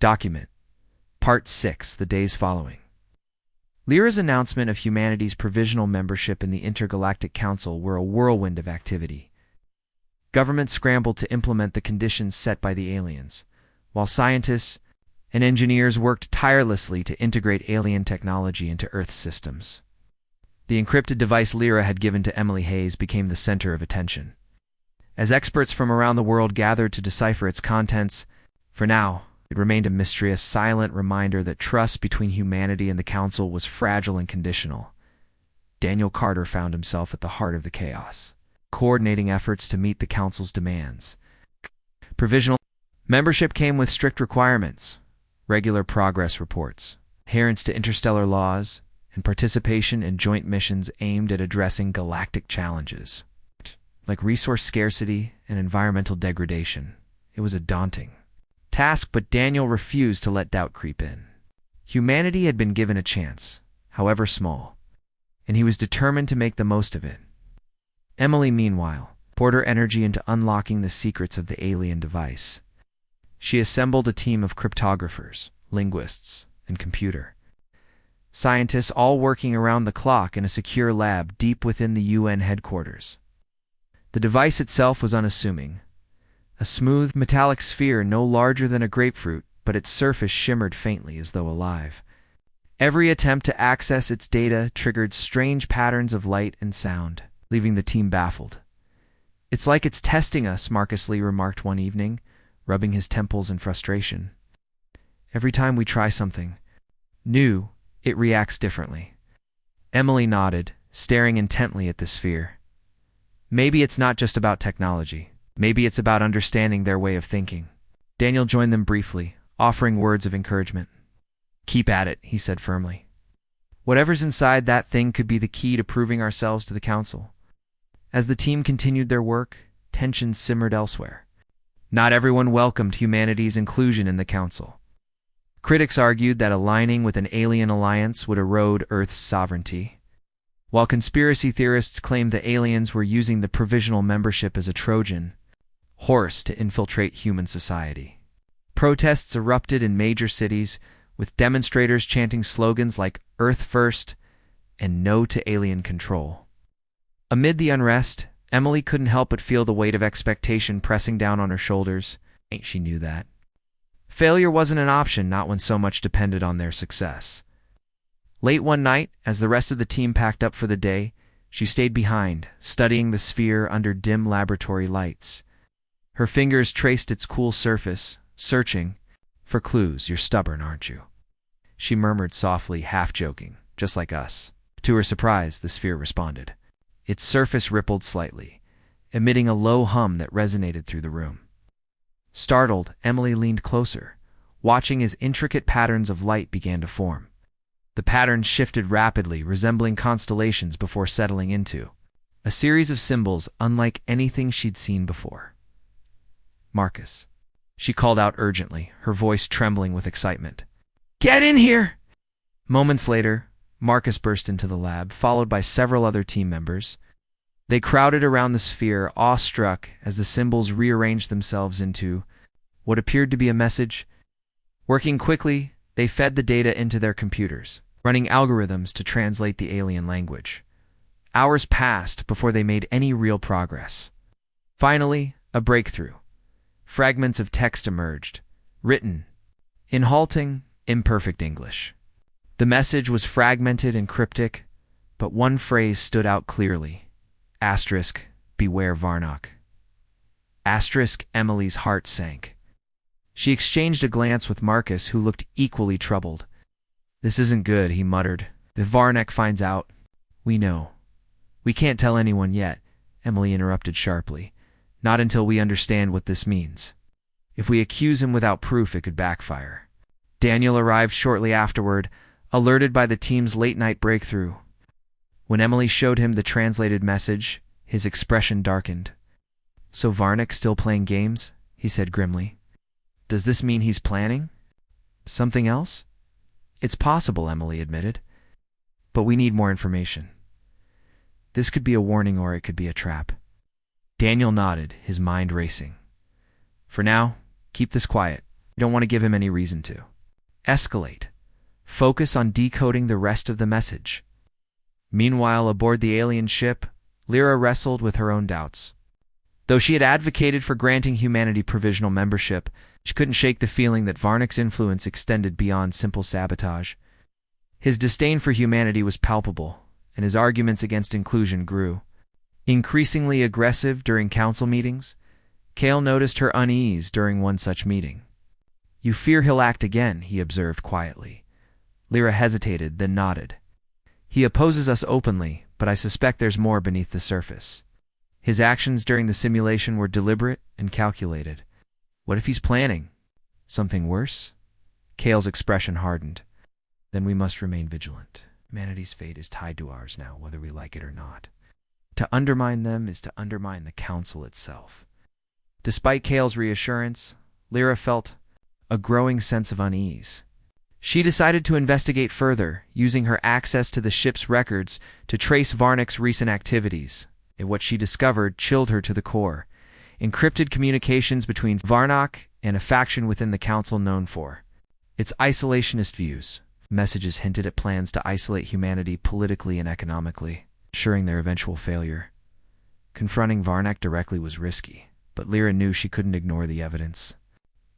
Document. Part 6, the days following. Lyra's announcement of humanity's provisional membership in the Intergalactic Council were a whirlwind of activity. Government scrambled to implement the conditions set by the aliens, while scientists and engineers worked tirelessly to integrate alien technology into Earth's systems. The encrypted device Lyra had given to Emily Hayes became the center of attention. As experts from around the world gathered to decipher its contents, for now, it remained a mysterious, silent reminder that trust between humanity and the Council was fragile and conditional. Daniel Carter found himself at the heart of the chaos, coordinating efforts to meet the Council's demands. Provisional membership came with strict requirements, regular progress reports, adherence to interstellar laws, and participation in joint missions aimed at addressing galactic challenges, like resource scarcity and environmental degradation. It was a daunting task, but Daniel refused to let doubt creep in. Humanity had been given a chance, however small, and he was determined to make the most of it. Emily, meanwhile, poured her energy into unlocking the secrets of the alien device. She assembled a team of cryptographers, linguists, and computer scientists, all working around the clock in a secure lab deep within the UN headquarters. The device itself was unassuming, a smooth, metallic sphere no larger than a grapefruit, but its surface shimmered faintly as though alive. Every attempt to access its data triggered strange patterns of light and sound, leaving the team baffled. "It's like it's testing us," Marcus Lee remarked one evening, rubbing his temples in frustration. "Every time we try something new, it reacts differently." Emily nodded, staring intently at the sphere. "Maybe it's not just about technology. Maybe it's about understanding their way of thinking." Daniel joined them briefly, offering words of encouragement. "Keep at it," he said firmly. "Whatever's inside that thing could be the key to proving ourselves to the Council." As the team continued their work, tensions simmered elsewhere. Not everyone welcomed humanity's inclusion in the Council. Critics argued that aligning with an alien alliance would erode Earth's sovereignty, while conspiracy theorists claimed the aliens were using the provisional membership as a Trojan horse to infiltrate human society. Protests erupted in major cities, with demonstrators chanting slogans like "Earth First" and "No to Alien Control." Amid the unrest, Emily couldn't help but feel the weight of expectation pressing down on her shoulders. She knew that failure wasn't an option, not when so much depended on their success. Late one night, as the rest of the team packed up for the day, she stayed behind, studying the sphere under dim laboratory lights. Her fingers traced its cool surface, searching for clues. "You're stubborn, aren't you?" she murmured softly, half joking. "Just like us." To her surprise, the sphere responded. Its surface rippled slightly, emitting a low hum that resonated through the room. Startled, Emily leaned closer, watching as intricate patterns of light began to form. The patterns shifted rapidly, resembling constellations before settling into a series of symbols unlike anything she'd seen before. "Marcus," she called out urgently, her voice trembling with excitement. "Get in here!" Moments later, Marcus burst into the lab, followed by several other team members. They crowded around the sphere, awestruck as the symbols rearranged themselves into what appeared to be a message. Working quickly, they fed the data into their computers, running algorithms to translate the alien language. Hours passed before they made any real progress. Finally, a breakthrough. Fragments of text emerged, written in halting, imperfect English. The message was fragmented and cryptic, but one phrase stood out clearly. Asterisk, beware Varnock. Asterisk, Emily's heart sank. She exchanged a glance with Marcus, who looked equally troubled. "This isn't good," he muttered. "If Varnock finds out, we know." "We can't tell anyone yet," Emily interrupted sharply. "Not until we understand what this means. If we accuse him without proof, it could backfire." Daniel arrived shortly afterward, alerted by the team's late-night breakthrough. When Emily showed him the translated message, his expression darkened. "So Varnock's still playing games?" he said grimly. "Does this mean he's planning something else?" "It's possible," Emily admitted. "But we need more information. This could be a warning or it could be a trap." Daniel nodded, his mind racing. "For now, keep this quiet. You don't want to give him any reason to. Escalate. Focus on decoding the rest of the message. Meanwhile, aboard the alien ship, Lyra wrestled with her own doubts. Though she had advocated for granting humanity provisional membership, she couldn't shake the feeling that Varnick's influence extended beyond simple sabotage. His disdain for humanity was palpable, and his arguments against inclusion grew. Increasingly aggressive during council meetings, Kale noticed her unease during one such meeting. "You fear he'll act again," he observed quietly. Lyra hesitated, then nodded. "He opposes us openly, but I suspect there's more beneath the surface. His actions during the simulation were deliberate and calculated. What if he's planning something worse?" Kale's expression hardened. "Then we must remain vigilant. Humanity's fate is tied to ours now, whether we like it or not. To undermine them is to undermine the Council itself." Despite Kale's reassurance, Lyra felt a growing sense of unease. She decided to investigate further, using her access to the ship's records to trace Varnick's recent activities. And what she discovered chilled her to the core. Encrypted communications between Varnock and a faction within the Council known for its isolationist views. Messages hinted at plans to isolate humanity politically and economically, ensuring their eventual failure. Confronting Varnock directly was risky, but Lyra knew she couldn't ignore the evidence.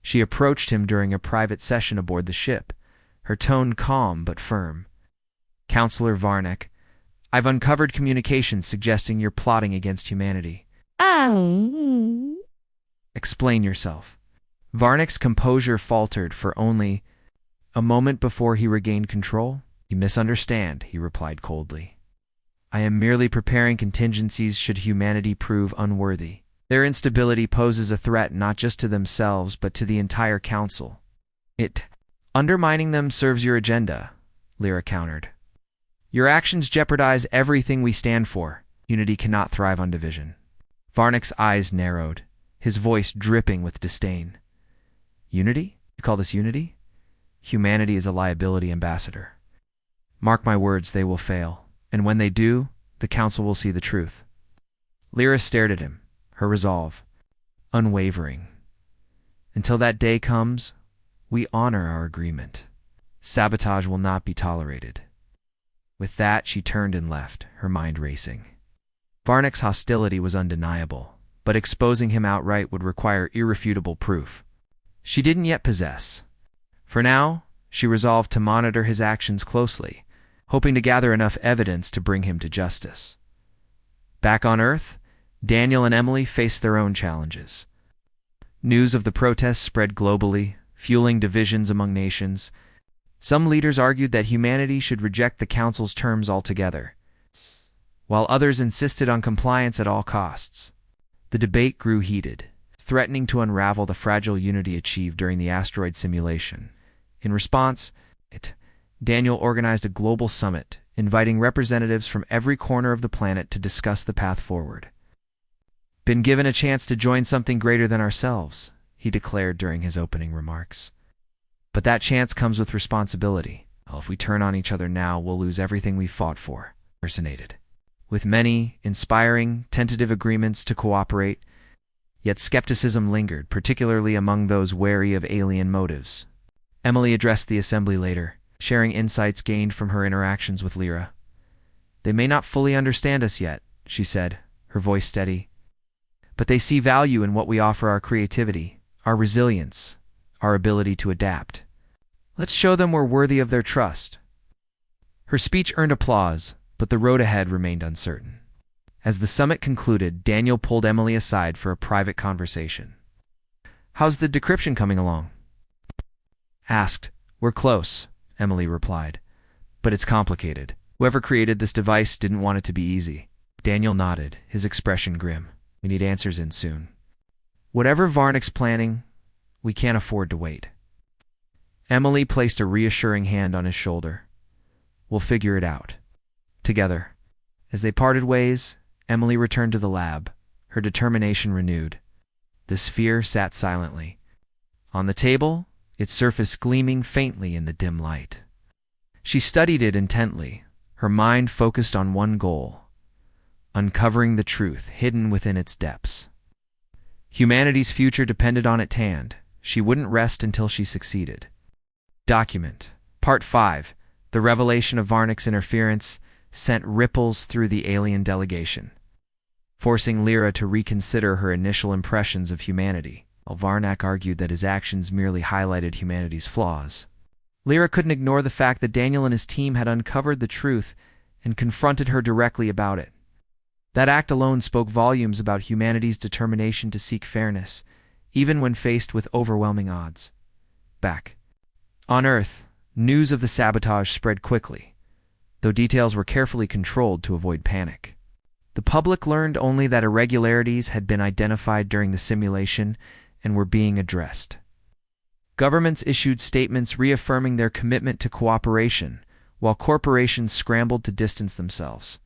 She approached him during a private session aboard the ship, her tone calm but firm. "Counselor Varnock, I've uncovered communications suggesting you're plotting against humanity. Explain yourself." Varnick's composure faltered for only a moment before he regained control. "You misunderstand," he replied coldly. "I am merely preparing contingencies should humanity prove unworthy. Their instability poses a threat not just to themselves but to the entire Council. Undermining them serves your agenda," Lyra countered. "Your actions jeopardize everything we stand for. Unity cannot thrive on division." Varnick's eyes narrowed, his voice dripping with disdain. "Unity? You call this unity? Humanity is a liability, Ambassador. Mark my words, they will fail, and when they do, the Council will see the truth." Lyra stared at him, her resolve unwavering. "Until that day comes, we honor our agreement. Sabotage will not be tolerated." With that, she turned and left, her mind racing. Varnick's hostility was undeniable, but exposing him outright would require irrefutable proof she didn't yet possess. For now, she resolved to monitor his actions closely, hoping to gather enough evidence to bring him to justice. Back on Earth, Daniel and Emily faced their own challenges. News of the protests spread globally, fueling divisions among nations. Some leaders argued that humanity should reject the Council's terms altogether, while others insisted on compliance at all costs. The debate grew heated, threatening to unravel the fragile unity achieved during the asteroid simulation. In response, Daniel organized a global summit, inviting representatives from every corner of the planet to discuss the path forward. "Been given a chance to join something greater than ourselves," he declared during his opening remarks. "But that chance comes with responsibility. Well, if we turn on each other now, we'll lose everything we've fought for." Personated. With many inspiring, tentative agreements to cooperate, yet skepticism lingered, particularly among those wary of alien motives. Emily addressed the assembly later, sharing insights gained from her interactions with Lyra. "They may not fully understand us yet," she said, her voice steady, "but they see value in what we offer: our creativity, our resilience, our ability to adapt. Let's show them we're worthy of their trust." Her speech earned applause, but the road ahead remained uncertain. As the summit concluded, Daniel pulled Emily aside for a private conversation. "How's the decryption coming along?" asked. "We're close," Emily replied, "but it's complicated. Whoever created this device didn't want it to be easy." Daniel nodded, his expression grim. "We need answers in soon. Whatever Varnick's planning, we can't afford to wait." Emily placed a reassuring hand on his shoulder. "We'll figure it out together." As they parted ways, Emily returned to the lab, her determination renewed. The sphere sat silently. On the table, its surface gleaming faintly in the dim light. She studied it intently, her mind focused on one goal: uncovering the truth hidden within its depths. Humanity's future depended on its hand, she wouldn't rest until she succeeded. Document. Part 5. The revelation of Varnak's interference sent ripples through the alien delegation, forcing Lyra to reconsider her initial impressions of humanity. While Varnak argued that his actions merely highlighted humanity's flaws, Lyra couldn't ignore the fact that Daniel and his team had uncovered the truth and confronted her directly about it. That act alone spoke volumes about humanity's determination to seek fairness, even when faced with overwhelming odds. Back on Earth, news of the sabotage spread quickly, though details were carefully controlled to avoid panic. The public learned only that irregularities had been identified during the simulation and were being addressed. Governments issued statements reaffirming their commitment to cooperation, while corporations scrambled to distance themselves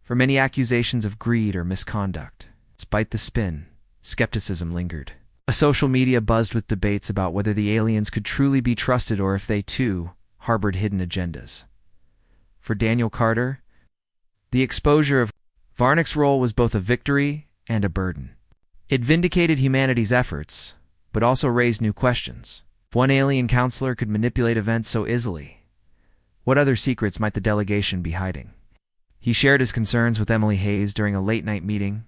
from any accusations of greed or misconduct. Despite the spin, skepticism lingered. A social media buzzed with debates about whether the aliens could truly be trusted or if they, too, harbored hidden agendas. For Daniel Carter, the exposure of Varnak's role was both a victory and a burden. It vindicated humanity's efforts, but also raised new questions. If one alien counselor could manipulate events so easily, what other secrets might the delegation be hiding? He shared his concerns with Emily Hayes during a late-night meeting.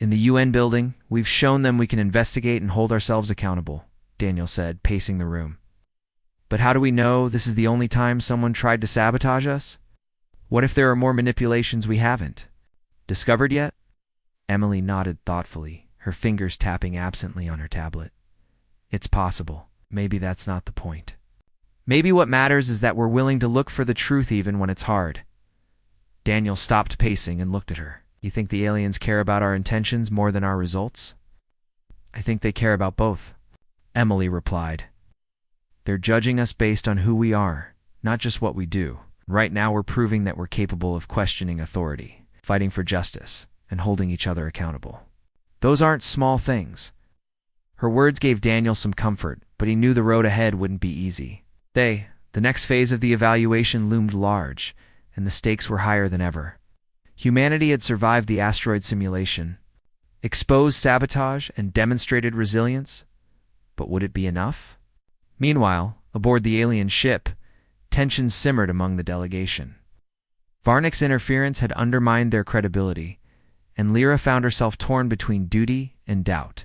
In the UN building, we've shown them we can investigate and hold ourselves accountable, Daniel said, pacing the room. But how do we know this is the only time someone tried to sabotage us? What if there are more manipulations we haven't discovered yet? Emily nodded thoughtfully, her fingers tapping absently on her tablet. It's possible. Maybe that's not the point. Maybe what matters is that we're willing to look for the truth even when it's hard. Daniel stopped pacing and looked at her. You think the aliens care about our intentions more than our results? I think they care about both, Emily replied. They're judging us based on who we are, not just what we do. Right now we're proving that we're capable of questioning authority, fighting for justice, and holding each other accountable. Those aren't small things. Her words gave Daniel some comfort, but he knew the road ahead wouldn't be easy. The next phase of the evaluation loomed large, and the stakes were higher than ever. Humanity had survived the asteroid simulation, exposed sabotage, and demonstrated resilience, but would it be enough? Meanwhile, aboard the alien ship, tensions simmered among the delegation. Varnak's interference had undermined their credibility, and Lyra found herself torn between duty and doubt.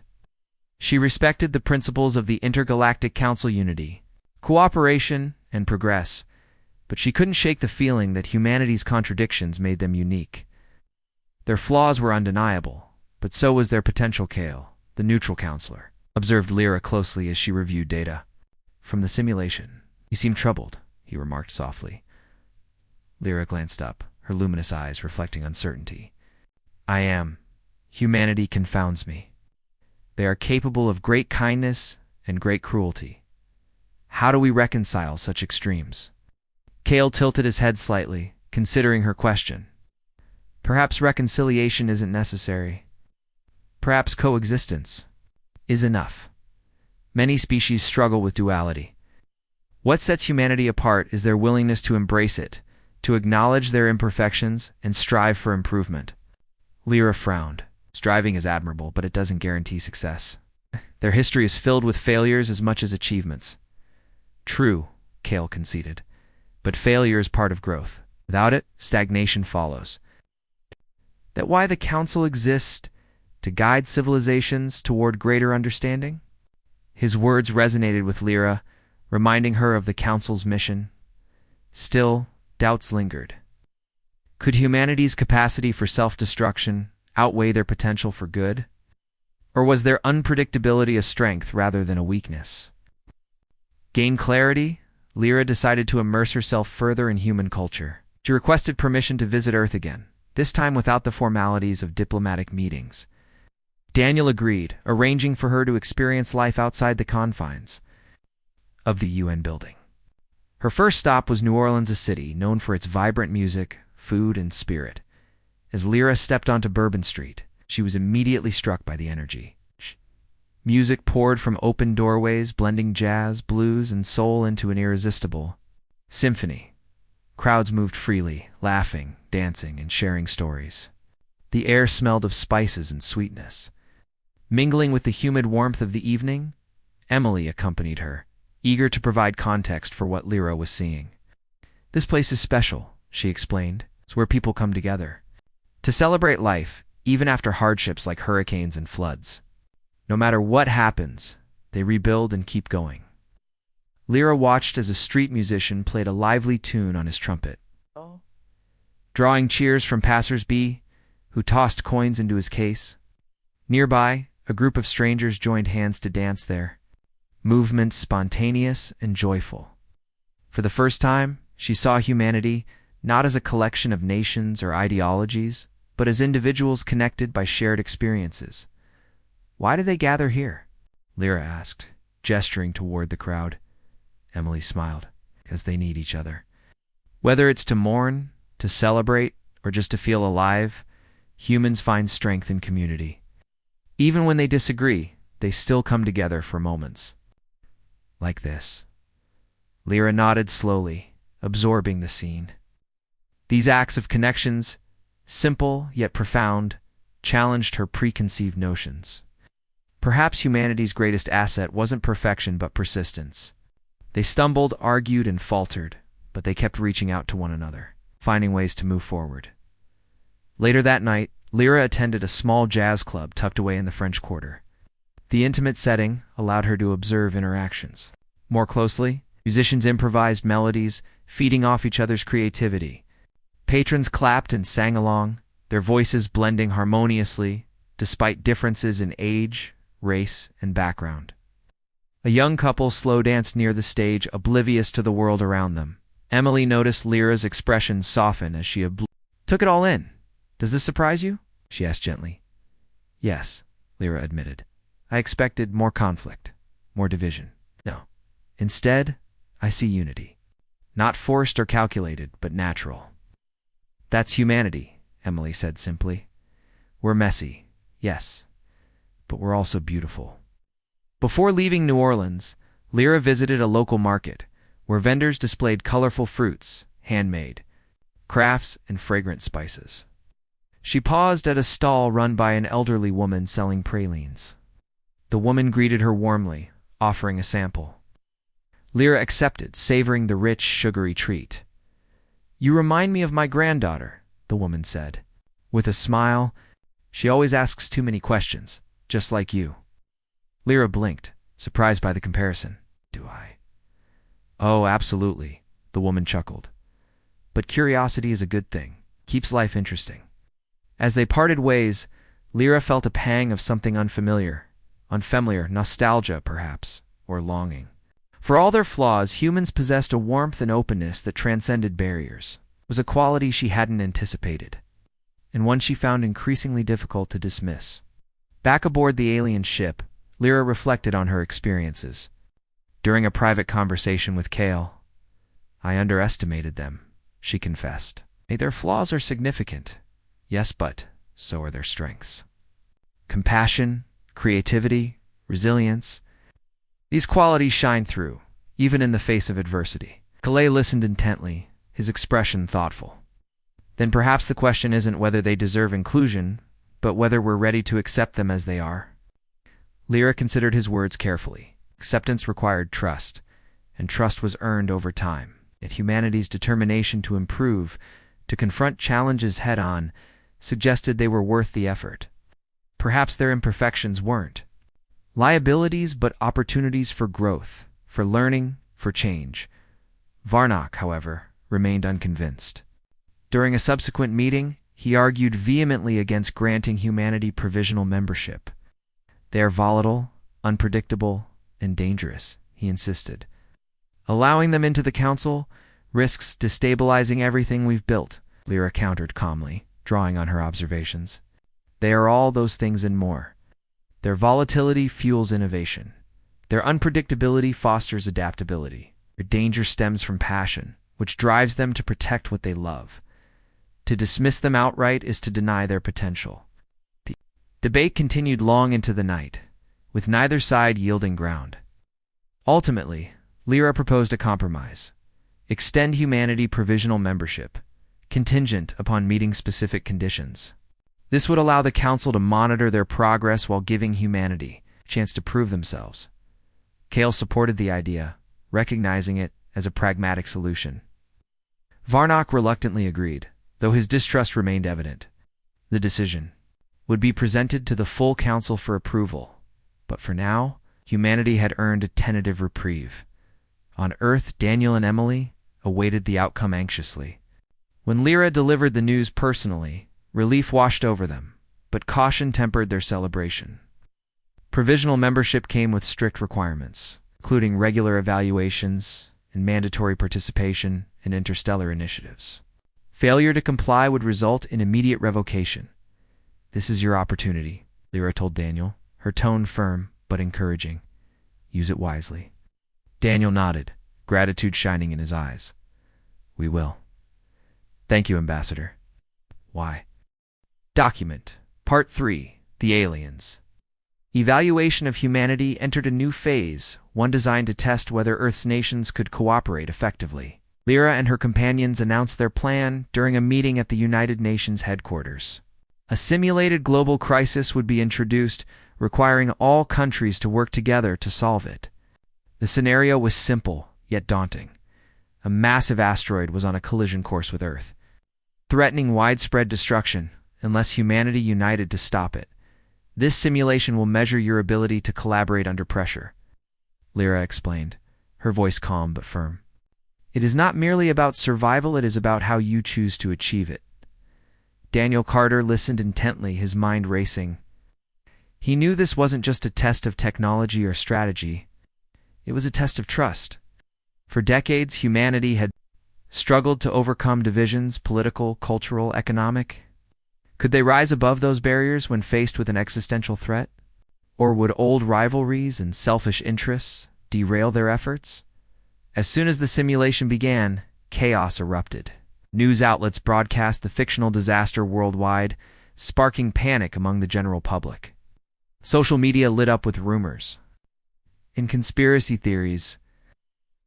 She respected the principles of the Intergalactic Council unity, cooperation, and progress, but she couldn't shake the feeling that humanity's contradictions made them unique. Their flaws were undeniable, but so was their potential. Kale, the neutral counselor, observed Lyra closely as she reviewed data from the simulation. You seem troubled, he remarked softly. Lyra glanced up, her luminous eyes reflecting uncertainty. I am. Humanity confounds me. They are capable of great kindness and great cruelty. How do we reconcile such extremes? Kale tilted his head slightly, considering her question. Perhaps reconciliation isn't necessary. Perhaps coexistence is enough. Many species struggle with duality. What sets humanity apart is their willingness to embrace it, to acknowledge their imperfections, and strive for improvement. Lyra frowned. Striving is admirable, but it doesn't guarantee success. Their history is filled with failures as much as achievements. True, Kale conceded, but failure is part of growth. Without it, stagnation follows. That why the Council exists? To guide civilizations toward greater understanding? His words resonated with Lyra, reminding her of the Council's mission. Still, doubts lingered. Could humanity's capacity for self-destruction outweigh their potential for good? Or was their unpredictability a strength rather than a weakness? Gain clarity, Lyra decided to immerse herself further in human culture. She requested permission to visit Earth again, this time without the formalities of diplomatic meetings. Daniel agreed, arranging for her to experience life outside the confines of the UN building. Her first stop was New Orleans, a city known for its vibrant music, food, and spirit. As Lyra stepped onto Bourbon Street, she was immediately struck by the energy. Music poured from open doorways, blending jazz, blues, and soul into an irresistible symphony. Crowds moved freely, laughing, dancing, and sharing stories. The air smelled of spices and sweetness. Mingling with the humid warmth of the evening, Emily accompanied her, eager to provide context for what Lyra was seeing. "This place is special," she explained. "It's where people come together to celebrate life, even after hardships like hurricanes and floods. No matter what happens, they rebuild and keep going." Lyra watched as a street musician played a lively tune on his trumpet, drawing cheers from passers-by who tossed coins into his case. Nearby, a group of strangers joined hands to dance there, movements spontaneous and joyful. For the first time, she saw humanity not as a collection of nations or ideologies, but as individuals connected by shared experiences. "Why do they gather here?" Lyra asked, gesturing toward the crowd. Emily smiled. "Because they need each other. Whether it's to mourn, to celebrate, or just to feel alive, humans find strength in community. Even when they disagree, they still come together for moments like this." Lyra nodded slowly, absorbing the scene. These acts of connections, simple yet profound, challenged her preconceived notions. Perhaps humanity's greatest asset wasn't perfection but persistence. They stumbled, argued, and faltered, but they kept reaching out to one another, finding ways to move forward. Later that night, Lyra attended a small jazz club tucked away in the French Quarter. The intimate setting allowed her to observe interactions more closely. Musicians improvised melodies, feeding off each other's creativity. Patrons clapped and sang along, their voices blending harmoniously, despite differences in age, race, and background. A young couple slow danced near the stage, oblivious to the world around them. Emily noticed Lyra's expression soften as she took it all in. "Does this surprise you?" she asked gently. "Yes," Lyra admitted. "I expected more conflict, more division. No. Instead, I see unity. Not forced or calculated, but natural." "That's humanity," Emily said simply. "We're messy, yes, but we're also beautiful." Before leaving New Orleans, Lyra visited a local market, where vendors displayed colorful fruits, handmade, crafts, and fragrant spices. She paused at a stall run by an elderly woman selling pralines. The woman greeted her warmly, offering a sample. Lyra accepted, savoring the rich, sugary treat. "You remind me of my granddaughter," the woman said. With a smile, "She always asks too many questions, just like you." Lyra blinked, surprised by the comparison. "Do I?" "Oh, absolutely," the woman chuckled. "But curiosity is a good thing. Keeps life interesting." As they parted ways, Lyra felt a pang of something unfamiliar, nostalgia perhaps, or longing. For all their flaws, humans possessed a warmth and openness that transcended barriers. It was a quality she hadn't anticipated, and one she found increasingly difficult to dismiss. Back aboard the alien ship, Lyra reflected on her experiences. During a private conversation with Kale, "I underestimated them," she confessed. "Their flaws are significant. Yes, but so are their strengths. Compassion, creativity, resilience. These qualities shine through, even in the face of adversity." Calais listened intently, his expression thoughtful. "Then perhaps the question isn't whether they deserve inclusion, but whether we're ready to accept them as they are." Lyra considered his words carefully. Acceptance required trust, and trust was earned over time. Yet humanity's determination to improve, to confront challenges head-on, suggested they were worth the effort. Perhaps their imperfections weren't liabilities, but opportunities for growth, for learning, for change. Varnock, however, remained unconvinced. During a subsequent meeting, he argued vehemently against granting humanity provisional membership. "They are volatile, unpredictable, and dangerous," he insisted. "Allowing them into the council risks destabilizing everything we've built," Lyra countered calmly, drawing on her observations. "They are all those things and more. Their volatility fuels innovation. Their unpredictability fosters adaptability. Their danger stems from passion, which drives them to protect what they love. To dismiss them outright is to deny their potential." The debate continued long into the night, with neither side yielding ground. Ultimately, Lyra proposed a compromise: extend humanity provisional membership, contingent upon meeting specific conditions. This would allow the Council to monitor their progress while giving humanity a chance to prove themselves. Kale supported the idea, recognizing it as a pragmatic solution. Varnock reluctantly agreed, though his distrust remained evident. The decision would be presented to the full council for approval, but for now, humanity had earned a tentative reprieve. On Earth, Daniel and Emily awaited the outcome anxiously. When Lyra delivered the news personally, relief washed over them, but caution tempered their celebration. Provisional membership came with strict requirements, including regular evaluations and mandatory participation in interstellar initiatives. Failure to comply would result in immediate revocation. "This is your opportunity," Lyra told Daniel, her tone firm but encouraging. "Use it wisely." Daniel nodded, gratitude shining in his eyes. "We will." "Thank you, Ambassador." "Why?" Document Part 3: The Aliens. Evaluation of humanity entered a new phase, one designed to test whether Earth's nations could cooperate effectively. Lyra and her companions announced their plan during a meeting at the United Nations headquarters. A simulated global crisis would be introduced, requiring all countries to work together to solve it. The scenario was simple, yet daunting. A massive asteroid was on a collision course with Earth, threatening widespread destruction unless humanity united to stop it. "This simulation will measure your ability to collaborate under pressure," Lyra explained, her voice calm but firm. "It is not merely about survival, it is about how you choose to achieve it." Daniel Carter listened intently, his mind racing. He knew this wasn't just a test of technology or strategy. It was a test of trust. For decades, humanity had struggled to overcome divisions, political, cultural, economic. Could they rise above those barriers when faced with an existential threat? Or would old rivalries and selfish interests derail their efforts? As soon as the simulation began, chaos erupted. News outlets broadcast the fictional disaster worldwide, sparking panic among the general public. Social media lit up with rumors and conspiracy theories.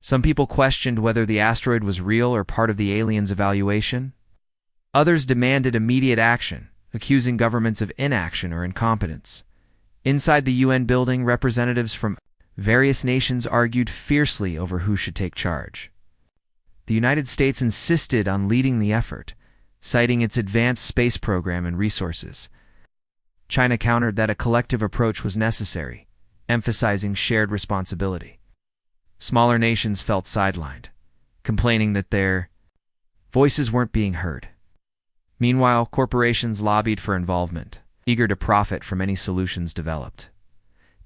Some people questioned whether the asteroid was real or part of the aliens' evaluation. Others demanded immediate action, accusing governments of inaction or incompetence. Inside the UN building, representatives from various nations argued fiercely over who should take charge. The United States insisted on leading the effort, citing its advanced space program and resources. China countered that a collective approach was necessary, emphasizing shared responsibility. Smaller nations felt sidelined, complaining that their voices weren't being heard. Meanwhile, corporations lobbied for involvement, eager to profit from any solutions developed.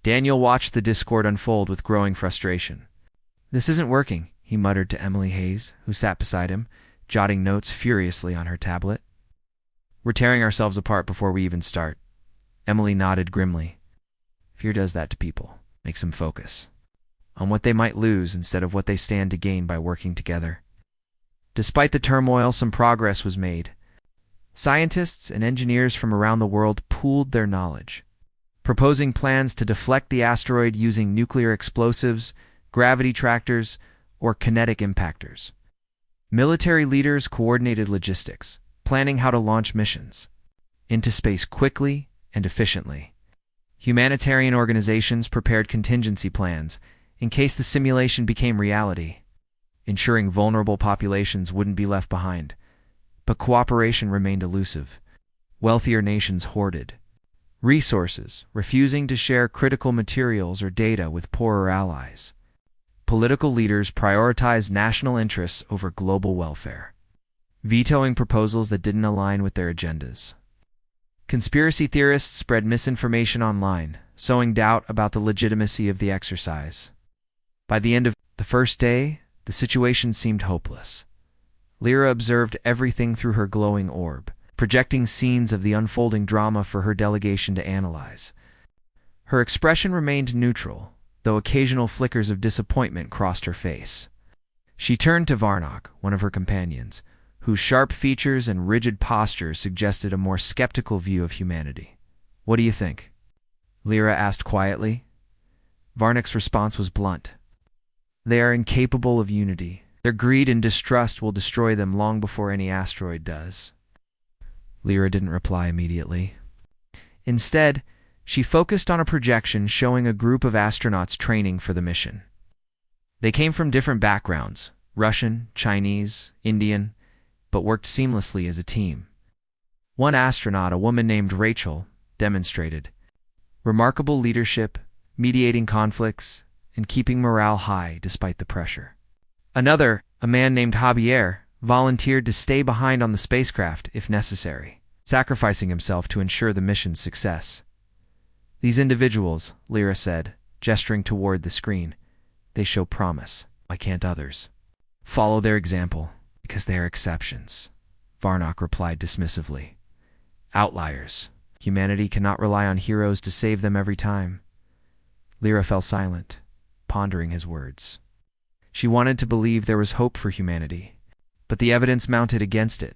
Daniel watched the discord unfold with growing frustration. "This isn't working," he muttered to Emily Hayes, who sat beside him, jotting notes furiously on her tablet. "We're tearing ourselves apart before we even start." Emily nodded grimly. "Fear does that to people, makes them focus on what they might lose instead of what they stand to gain by working together." Despite the turmoil, some progress was made. Scientists and engineers from around the world pooled their knowledge, proposing plans to deflect the asteroid using nuclear explosives, gravity tractors, or kinetic impactors. Military leaders coordinated logistics, planning how to launch missions into space quickly and efficiently. Humanitarian organizations prepared contingency plans in case the simulation became reality, ensuring vulnerable populations wouldn't be left behind. But cooperation remained elusive. Wealthier nations hoarded resources, refusing to share critical materials or data with poorer allies. Political leaders prioritized national interests over global welfare, vetoing proposals that didn't align with their agendas. Conspiracy theorists spread misinformation online, sowing doubt about the legitimacy of the exercise. By the end of the first day, the situation seemed hopeless. Lyra observed everything through her glowing orb, projecting scenes of the unfolding drama for her delegation to analyze. Her expression remained neutral, though occasional flickers of disappointment crossed her face. She turned to Varnock, one of her companions, whose sharp features and rigid posture suggested a more skeptical view of humanity. "What do you think?" Lyra asked quietly. Varnock's response was blunt. "They are incapable of unity. Their greed and distrust will destroy them long before any asteroid does." Lyra didn't reply immediately. Instead, She focused on a projection showing a group of astronauts training for the mission. They came from different backgrounds, Russian, Chinese, Indian, but worked seamlessly as a team. One astronaut, a woman named Rachel, demonstrated remarkable leadership, mediating conflicts, and keeping morale high despite the pressure. Another, a man named Javier, volunteered to stay behind on the spacecraft if necessary, sacrificing himself to ensure the mission's success. These individuals, Lyra said, gesturing toward the screen, they show promise. Why can't others follow their example? Because they are exceptions, Varnock replied dismissively. Outliers. Humanity cannot rely on heroes to save them every time. Lyra fell silent, pondering his words. She wanted to believe there was hope for humanity, but the evidence mounted against it.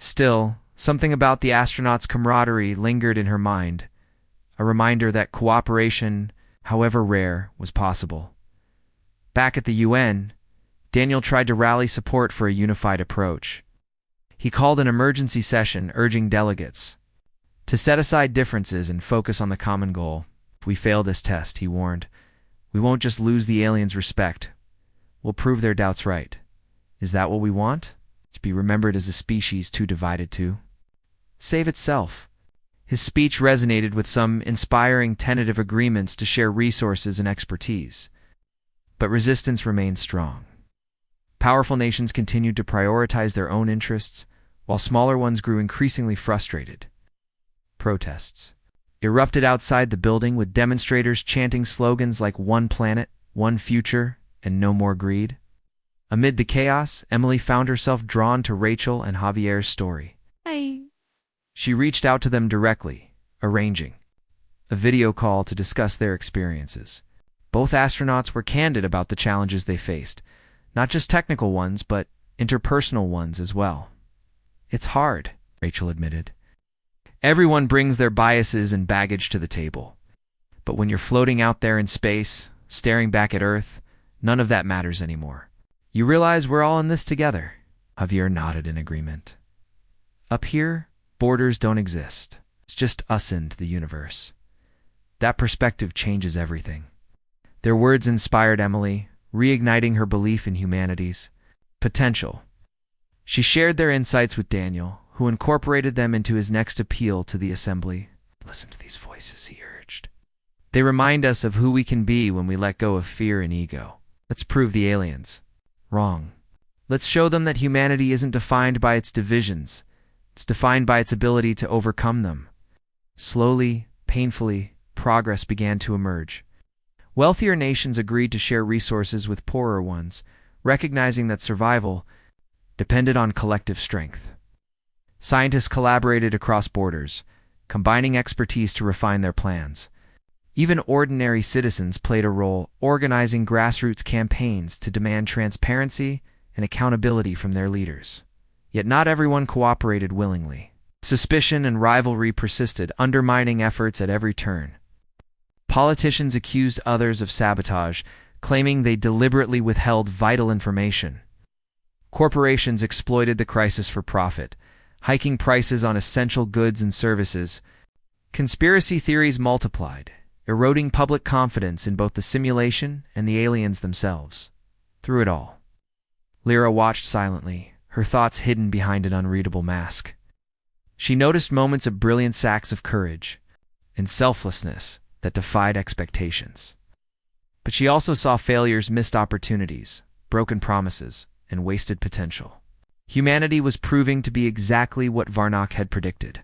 Still, something about the astronauts' camaraderie lingered in her mind, a reminder that cooperation, however rare, was possible. Back at the UN, Daniel tried to rally support for a unified approach. He called an emergency session urging delegates to set aside differences and focus on the common goal. If we fail this test, he warned, we won't just lose the aliens' respect. We'll prove their doubts right. Is that what we want? To be remembered as a species too divided to save itself. His speech resonated with some inspiring tentative agreements to share resources and expertise. But resistance remained strong. Powerful nations continued to prioritize their own interests, while smaller ones grew increasingly frustrated. Protests erupted outside the building, with demonstrators chanting slogans like "One Planet, One Future," and "No More Greed." Amid the chaos, Emily found herself drawn to Rachel and Javier's story. Hi. She reached out to them directly, arranging a video call to discuss their experiences. Both astronauts were candid about the challenges they faced, not just technical ones, but interpersonal ones as well. It's hard, Rachel admitted. Everyone brings their biases and baggage to the table. But when you're floating out there in space, staring back at Earth, none of that matters anymore. You realize we're all in this together. Javier nodded in agreement. Up here, borders don't exist. It's just us and the universe. That perspective changes everything. Their words inspired Emily, reigniting her belief in humanity's potential. She shared their insights with Daniel, who incorporated them into his next appeal to the assembly. Listen to these voices, he urged. They remind us of who we can be when we let go of fear and ego. Let's prove the aliens wrong. Let's show them that humanity isn't defined by its divisions. It's defined by its ability to overcome them. Slowly, painfully, progress began to emerge. Wealthier nations agreed to share resources with poorer ones, recognizing that survival depended on collective strength. Scientists collaborated across borders, combining expertise to refine their plans. Even ordinary citizens played a role, organizing grassroots campaigns to demand transparency and accountability from their leaders. Yet not everyone cooperated willingly. Suspicion and rivalry persisted, undermining efforts at every turn. Politicians accused others of sabotage, claiming they deliberately withheld vital information. Corporations exploited the crisis for profit, hiking prices on essential goods and services. Conspiracy theories multiplied, eroding public confidence in both the simulation and the aliens themselves. Through it all, Lyra watched silently, her thoughts hidden behind an unreadable mask. She noticed moments of brilliant acts of courage and selflessness that defied expectations. But she also saw failures, missed opportunities, broken promises, and wasted potential. Humanity was proving to be exactly what Varnock had predicted: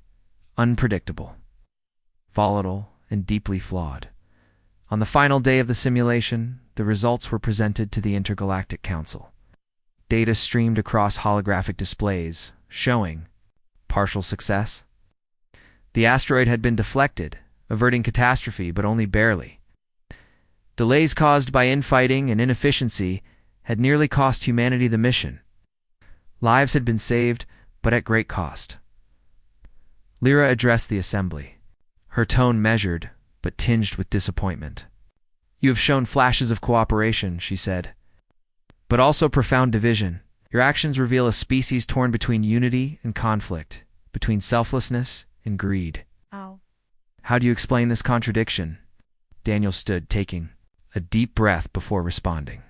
unpredictable, volatile, and deeply flawed. On the final day of the simulation, the results were presented to the Intergalactic Council. Data streamed across holographic displays, showing partial success. The asteroid had been deflected, averting catastrophe, but only barely. Delays caused by infighting and inefficiency had nearly cost humanity the mission. Lives had been saved, but at great cost. Lyra addressed the assembly, her tone measured, but tinged with disappointment. You have shown flashes of cooperation, she said, but also profound division. Your actions reveal a species torn between unity and conflict, between selflessness and greed. Ow. How do you explain this contradiction? Daniel stood, taking a deep breath before responding.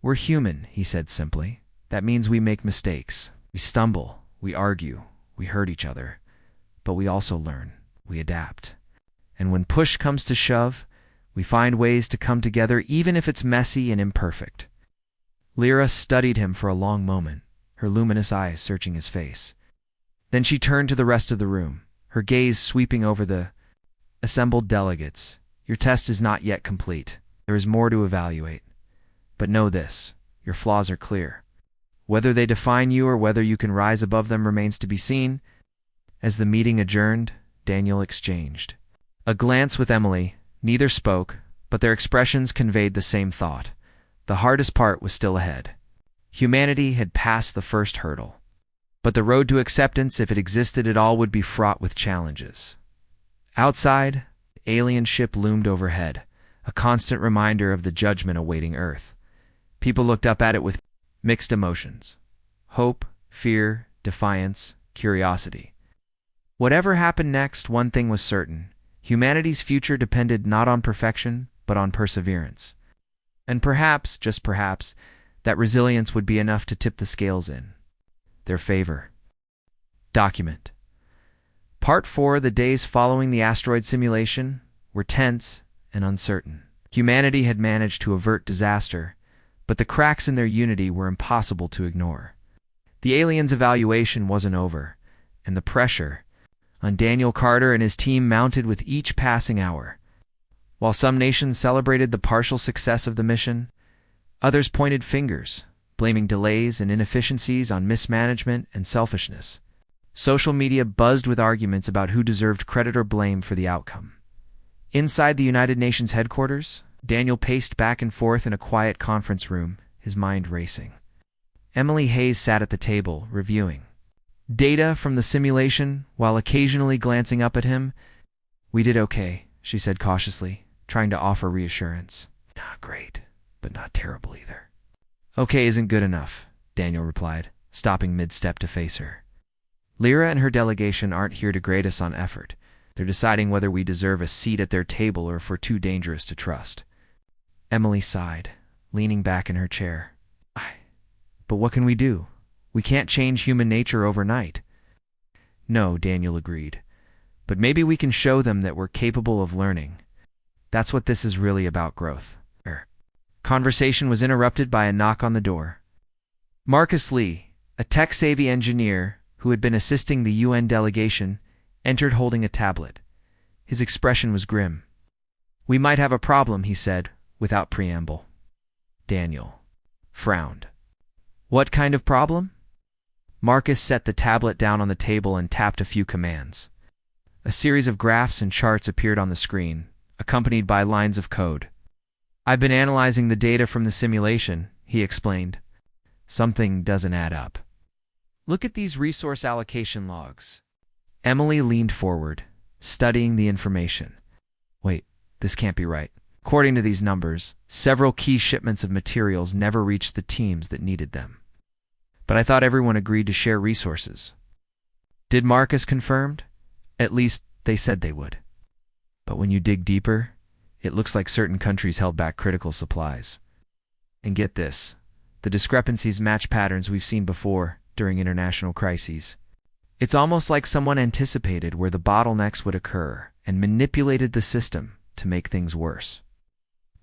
We're human, he said simply. That means we make mistakes. We stumble, we argue, we hurt each other. But we also learn, we adapt. And when push comes to shove, we find ways to come together even if it's messy and imperfect. Lyra studied him for a long moment, her luminous eyes searching his face. Then she turned to the rest of the room, her gaze sweeping over the assembled delegates. Your test is not yet complete. There is more to evaluate. But know this, your flaws are clear. Whether they define you or whether you can rise above them remains to be seen. As the meeting adjourned, Daniel exchanged a glance with Emily. Neither spoke, but their expressions conveyed the same thought. The hardest part was still ahead. Humanity had passed the first hurdle. But the road to acceptance, if it existed at all, would be fraught with challenges. Outside, the alien ship loomed overhead, a constant reminder of the judgment awaiting Earth. People looked up at it with mixed emotions: hope, fear, defiance, curiosity. Whatever happened next, one thing was certain: humanity's future depended not on perfection, but on perseverance. And perhaps, just perhaps, that resilience would be enough to tip the scales in their favor. Document. Part 4. The days following the asteroid simulation were tense and uncertain. Humanity had managed to avert disaster, but the cracks in their unity were impossible to ignore. The aliens' evaluation wasn't over, and the pressure on Daniel Carter and his team mounted with each passing hour. While some nations celebrated the partial success of the mission, others pointed fingers, blaming delays and inefficiencies on mismanagement and selfishness. Social media buzzed with arguments about who deserved credit or blame for the outcome. Inside the United Nations headquarters, Daniel paced back and forth in a quiet conference room, his mind racing. Emily Hayes sat at the table, reviewing data from the simulation while occasionally glancing up at him. We did okay, she said cautiously, trying to offer reassurance. Not great, but not terrible either. Okay isn't good enough, Daniel replied, stopping mid-step to face her. Lyra and her delegation aren't here to grade us on effort. They're deciding whether we deserve a seat at their table or if we're too dangerous to trust. Emily sighed, leaning back in her chair. But what can we do? We can't change human nature overnight. No, Daniel agreed. But maybe we can show them that we're capable of learning. That's what this is really about, growth. Conversation was interrupted by a knock on the door. Marcus Lee, a tech-savvy engineer who had been assisting the UN delegation, entered holding a tablet. His expression was grim. We might have a problem, he said, without preamble. Daniel frowned. What kind of problem? Marcus set the tablet down on the table and tapped a few commands. A series of graphs and charts appeared on the screen, accompanied by lines of code. I've been analyzing the data from the simulation, he explained. Something doesn't add up. Look at these resource allocation logs. Emily leaned forward, studying the information. Wait, this can't be right. According to these numbers, several key shipments of materials never reached the teams that needed them. But I thought everyone agreed to share resources. Did Marcus confirmed? At least they said they would. But when you dig deeper, it looks like certain countries held back critical supplies. And get this, the discrepancies match patterns we've seen before during international crises. It's almost like someone anticipated where the bottlenecks would occur and manipulated the system to make things worse.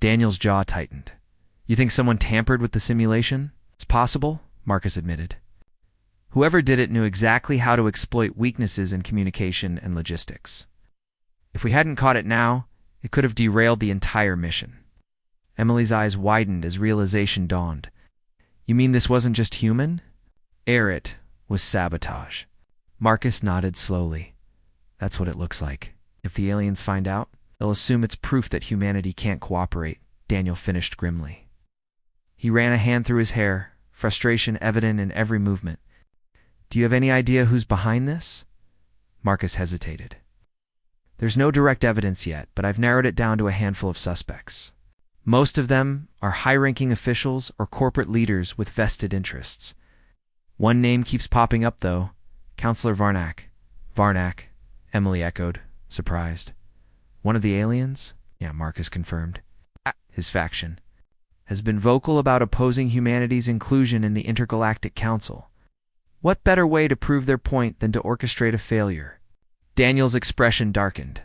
Daniel's jaw tightened. You think someone tampered with the simulation? It's possible, Marcus admitted. Whoever did it knew exactly how to exploit weaknesses in communication and logistics. If we hadn't caught it now, it could have derailed the entire mission. Emily's eyes widened as realization dawned. You mean this wasn't just human? It was sabotage. Marcus nodded slowly. That's what it looks like. If the aliens find out, they'll assume it's proof that humanity can't cooperate, Daniel finished grimly. He ran a hand through his hair, frustration evident in every movement. Do you have any idea who's behind this? Marcus hesitated. There's no direct evidence yet, but I've narrowed it down to a handful of suspects. Most of them are high-ranking officials or corporate leaders with vested interests. One name keeps popping up, though. Counselor Varnak. Varnak, Emily echoed, surprised. One of the aliens? Yeah, Marcus confirmed. His faction has been vocal about opposing humanity's inclusion in the Intergalactic Council. What better way to prove their point than to orchestrate a failure? Daniel's expression darkened.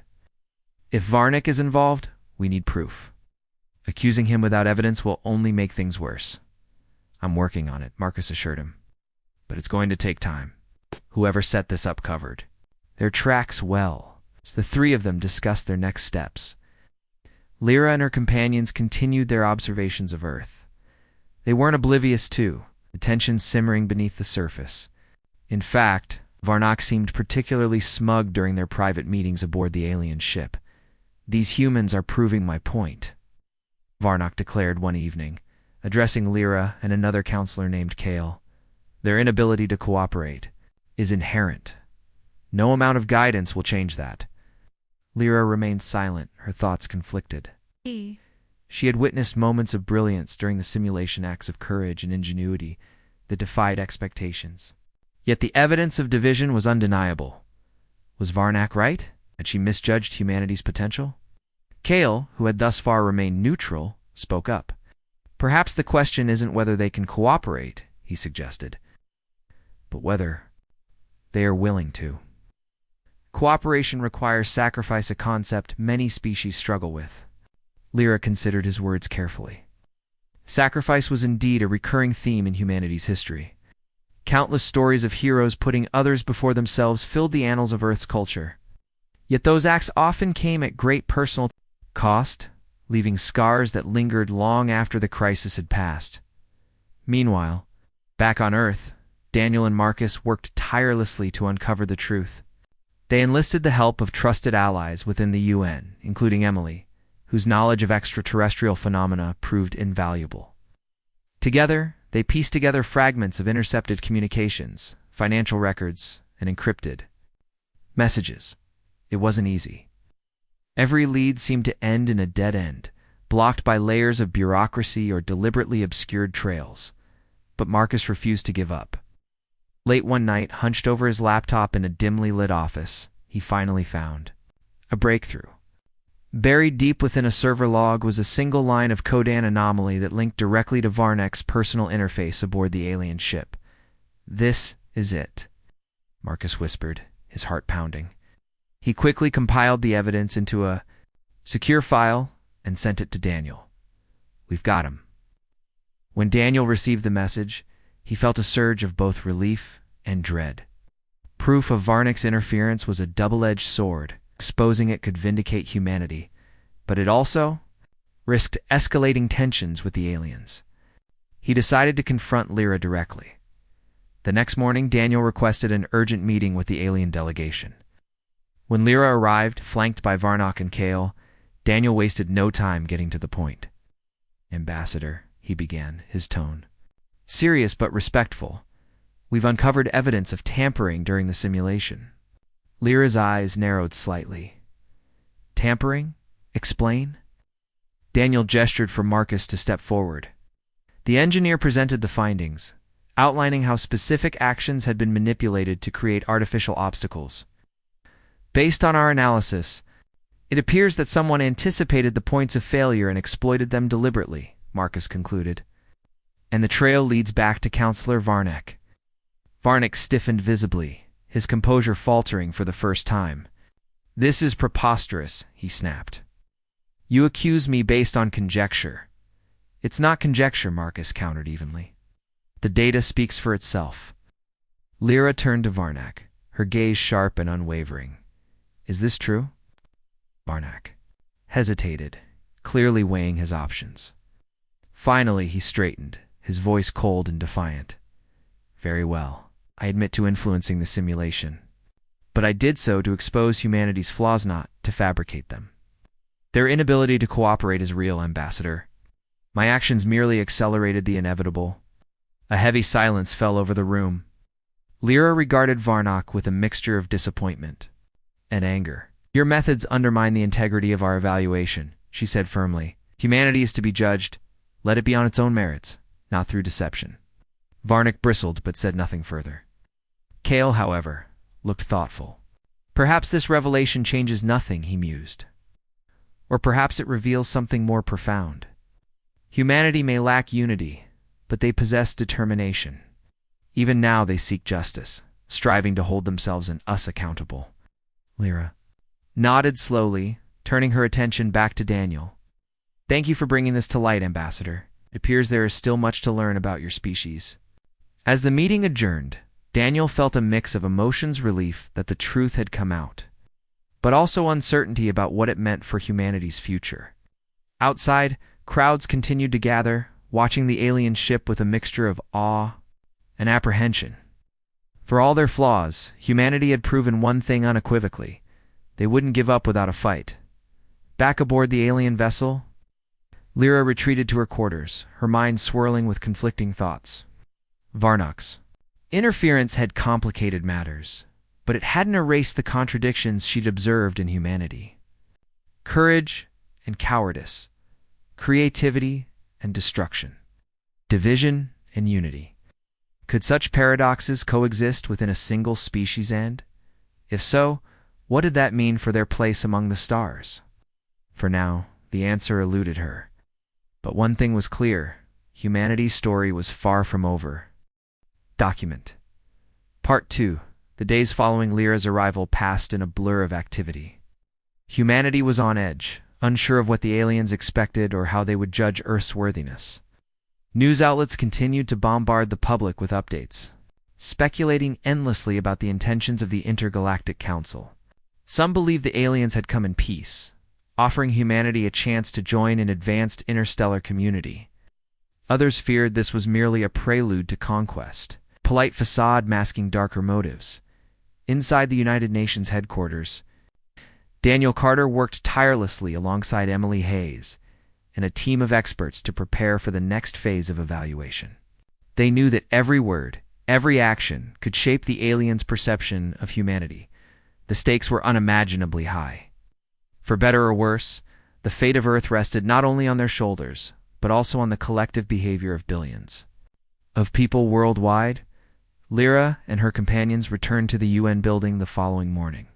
If Varnick is involved, we need proof. Accusing him without evidence will only make things worse. I'm working on it, Marcus assured him. But it's going to take time. Whoever set this up covered their tracks well. So the three of them discussed their next steps. Lyra and her companions continued their observations of Earth. They weren't oblivious, too, the tension simmering beneath the surface. In fact, Varnock seemed particularly smug during their private meetings aboard the alien ship. These humans are proving my point, Varnock declared one evening, addressing Lyra and another counselor named Kale. Their inability to cooperate is inherent. No amount of guidance will change that. Lyra remained silent, her thoughts conflicted. She had witnessed moments of brilliance during the simulation, acts of courage and ingenuity that defied expectations. Yet the evidence of division was undeniable. Was Varnock right? Had she misjudged humanity's potential? Kale, who had thus far remained neutral, spoke up. Perhaps the question isn't whether they can cooperate, he suggested, but whether they are willing to. Cooperation requires sacrifice, a concept many species struggle with. Lyra considered his words carefully. Sacrifice was indeed a recurring theme in humanity's history. Countless stories of heroes putting others before themselves filled the annals of Earth's culture. Yet those acts often came at great personal cost, leaving scars that lingered long after the crisis had passed. Meanwhile, back on Earth, Daniel and Marcus worked tirelessly to uncover the truth. They enlisted the help of trusted allies within the UN, including Emily, whose knowledge of extraterrestrial phenomena proved invaluable. Together, they pieced together fragments of intercepted communications, financial records, and encrypted messages. It wasn't easy. Every lead seemed to end in a dead end, blocked by layers of bureaucracy or deliberately obscured trails. But Marcus refused to give up. Late one night, hunched over his laptop in a dimly lit office, he finally found a breakthrough. Buried deep within a server log was a single line of Codan anomaly that linked directly to Varnock's personal interface aboard the alien ship. "This is it," Marcus whispered, his heart pounding. He quickly compiled the evidence into a secure file and sent it to Daniel. "We've got him." When Daniel received the message, he felt a surge of both relief and dread. Proof of Varnock's interference was a double-edged sword. Exposing it could vindicate humanity, but it also risked escalating tensions with the aliens. He decided to confront Lyra directly. The next morning, Daniel requested an urgent meeting with the alien delegation. When Lyra arrived, flanked by Varnock and Kale, Daniel wasted no time getting to the point. "Ambassador," he began, his tone serious but respectful, "we've uncovered evidence of tampering during the simulation." Lyra's eyes narrowed slightly. "Tampering? Explain?" Daniel gestured for Marcus to step forward. The engineer presented the findings, outlining how specific actions had been manipulated to create artificial obstacles. "Based on our analysis, it appears that someone anticipated the points of failure and exploited them deliberately," Marcus concluded. "And the trail leads back to Counselor Varnock." Varnock stiffened visibly, his composure faltering for the first time. "This is preposterous," he snapped. "You accuse me based on conjecture." "It's not conjecture," Marcus countered evenly. "The data speaks for itself." Lyra turned to Varnock, her gaze sharp and unwavering. "Is this true?" Varnock hesitated, clearly weighing his options. Finally, he straightened, his voice cold and defiant. "Very well. I admit to influencing the simulation. But I did so to expose humanity's flaws, not to fabricate them. Their inability to cooperate is real, Ambassador. My actions merely accelerated the inevitable." A heavy silence fell over the room. Lyra regarded Varnock with a mixture of disappointment and anger. "Your methods undermine the integrity of our evaluation," she said firmly. "Humanity is to be judged. Let it be on its own merits, not through deception." Varnock bristled but said nothing further. Kale, however, looked thoughtful. "Perhaps this revelation changes nothing," he mused. Or perhaps it reveals something more profound. Humanity may lack unity, but they possess determination. Even now they seek justice, striving to hold themselves and us accountable. Lyra nodded slowly, turning her attention back to Daniel. Thank you for bringing this to light, Ambassador. It appears there is still much to learn about your species. As the meeting adjourned, Daniel felt a mix of emotions, relief that the truth had come out, but also uncertainty about what it meant for humanity's future. Outside, crowds continued to gather, watching the alien ship with a mixture of awe and apprehension. For all their flaws, humanity had proven one thing unequivocally: they wouldn't give up without a fight. Back aboard the alien vessel, Lyra retreated to her quarters, her mind swirling with conflicting thoughts. Varnox. Interference had complicated matters, but it hadn't erased the contradictions she'd observed in humanity. Courage and cowardice, creativity and destruction, division and unity. Could such paradoxes coexist within a single species? And, if so, what did that mean for their place among the stars? For now, the answer eluded her. But one thing was clear: humanity's story was far from over. Document. Part 2. The days following Lyra's arrival passed in a blur of activity. Humanity was on edge, unsure of what the aliens expected or how they would judge Earth's worthiness. News outlets continued to bombard the public with updates, speculating endlessly about the intentions of the Intergalactic Council. Some believed the aliens had come in peace, offering humanity a chance to join an advanced interstellar community. Others feared this was merely a prelude to conquest, polite facade masking darker motives. Inside the United Nations headquarters, Daniel Carter worked tirelessly alongside Emily Hayes and a team of experts to prepare for the next phase of evaluation. They knew that every word, every action could shape the aliens' perception of humanity. The stakes were unimaginably high. For better or worse, the fate of Earth rested not only on their shoulders, but also on the collective behavior of billions of people worldwide. Lyra and her companions returned to the UN building the following morning.